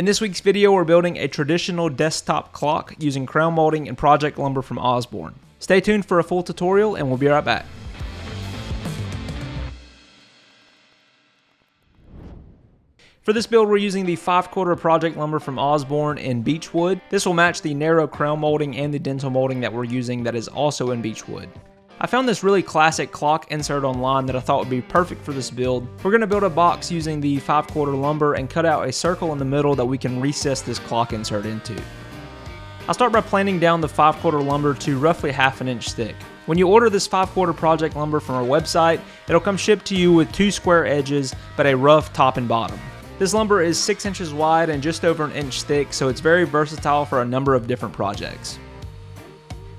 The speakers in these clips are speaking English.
In this week's video, we're building a traditional desktop clock using crown molding and project lumber from Osborne. Stay tuned for a full tutorial and we'll be right back. For this build, we're using the 5/4 project lumber from Osborne in beechwood. This will match the narrow crown molding and the dental molding that we're using that is also in beechwood. I found this really classic clock insert online that I thought would be perfect for this build. We're going to build a box using the 5/4 lumber and cut out a circle in the middle that we can recess this clock insert into. I'll start by planing down the 5/4 lumber to roughly 1/2 inch thick. When you order this 5/4 project lumber from our website, it'll come shipped to you with 2 square edges but a rough top and bottom. This lumber is 6 inches wide and just over 1 inch thick, so it's very versatile for a number of different projects.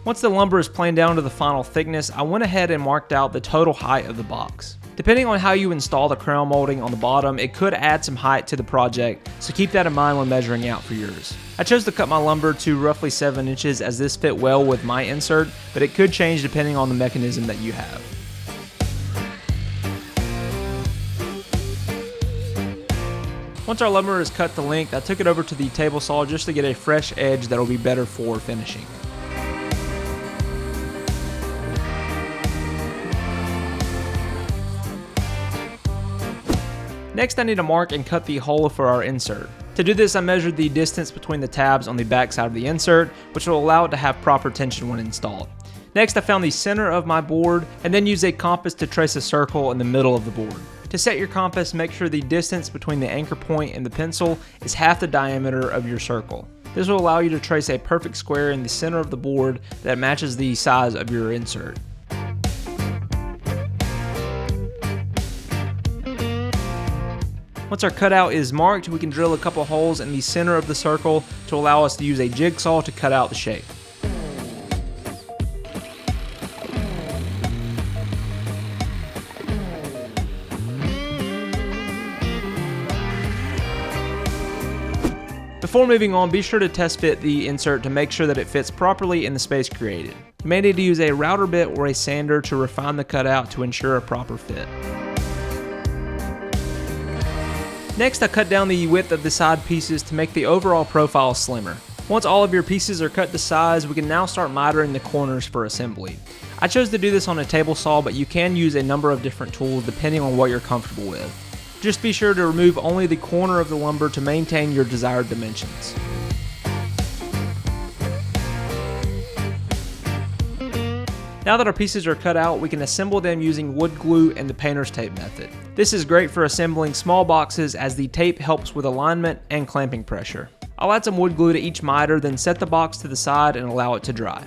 Once the lumber is planed down to the final thickness, I went ahead and marked out the total height of the box. Depending on how you install the crown molding on the bottom, it could add some height to the project, so keep that in mind when measuring out for yours. I chose to cut my lumber to roughly 7 inches as this fit well with my insert, but it could change depending on the mechanism that you have. Once our lumber is cut to length, I took it over to the table saw just to get a fresh edge that will be better for finishing. Next, I need to mark and cut the hole for our insert. To do this, I measured the distance between the tabs on the back side of the insert, which will allow it to have proper tension when installed. Next, I found the center of my board and then used a compass to trace a circle in the middle of the board. To set your compass, make sure the distance between the anchor point and the pencil is half the diameter of your circle. This will allow you to trace a perfect square in the center of the board that matches the size of your insert. Once our cutout is marked, we can drill a couple holes in the center of the circle to allow us to use a jigsaw to cut out the shape. Before moving on, be sure to test fit the insert to make sure that it fits properly in the space created. You may need to use a router bit or a sander to refine the cutout to ensure a proper fit. Next, I cut down the width of the side pieces to make the overall profile slimmer. Once all of your pieces are cut to size, we can now start mitering the corners for assembly. I chose to do this on a table saw, but you can use a number of different tools depending on what you're comfortable with. Just be sure to remove only the corner of the lumber to maintain your desired dimensions. Now that our pieces are cut out, we can assemble them using wood glue and the painter's tape method. This is great for assembling small boxes as the tape helps with alignment and clamping pressure. I'll add some wood glue to each miter, then set the box to the side and allow it to dry.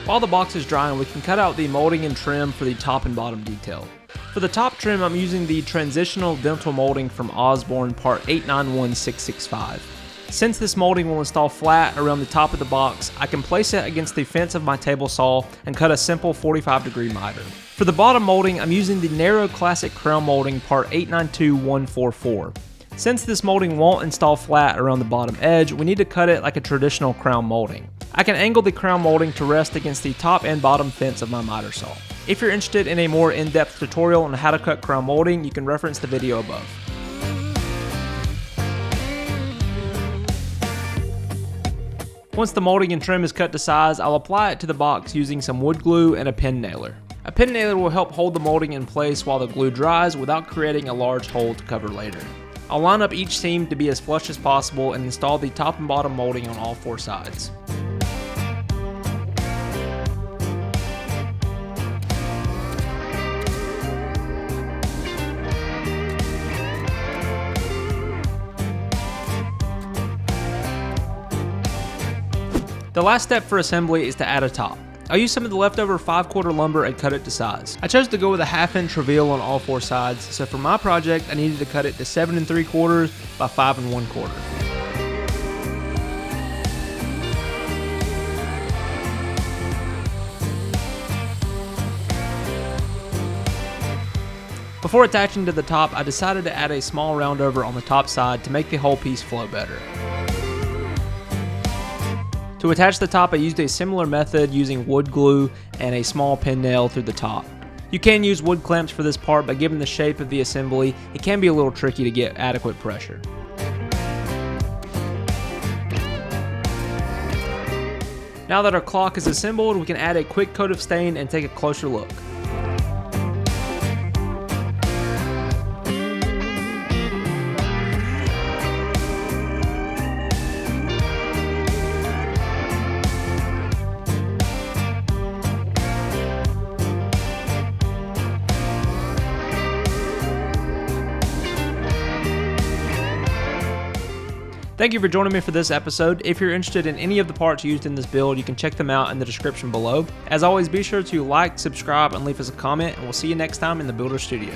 While the box is drying, we can cut out the molding and trim for the top and bottom detail. For the top trim, I'm using the transitional dental molding from Osborne part 891665. Since this molding will install flat around the top of the box, I can place it against the fence of my table saw and cut a simple 45-degree miter. For the bottom molding, I'm using the narrow classic crown molding part 892144. Since this molding won't install flat around the bottom edge, we need to cut it like a traditional crown molding. I can angle the crown molding to rest against the top and bottom fence of my miter saw. If you're interested in a more in-depth tutorial on how to cut crown molding, you can reference the video above. Once the molding and trim is cut to size, I'll apply it to the box using some wood glue and a pin nailer. A pin nailer will help hold the molding in place while the glue dries without creating a large hole to cover later. I'll line up each seam to be as flush as possible and install the top and bottom molding on all 4 sides. The last step for assembly is to add a top. I'll use some of the leftover 5/4 lumber and cut it to size. I chose to go with a 1/2 inch reveal on all 4 sides, so for my project I needed to cut it to 7 3/4 by 5 1/4. Before attaching to the top, I decided to add a small roundover on the top side to make the whole piece flow better. To attach the top, I used a similar method using wood glue and a small pin nail through the top. You can use wood clamps for this part, but given the shape of the assembly, it can be a little tricky to get adequate pressure. Now that our clock is assembled, we can add a quick coat of stain and take a closer look. Thank you for joining me for this episode. If you're interested in any of the parts used in this build, you can check them out in the description below. As always, be sure to like, subscribe, and leave us a comment, and we'll see you next time in the Builder Studio.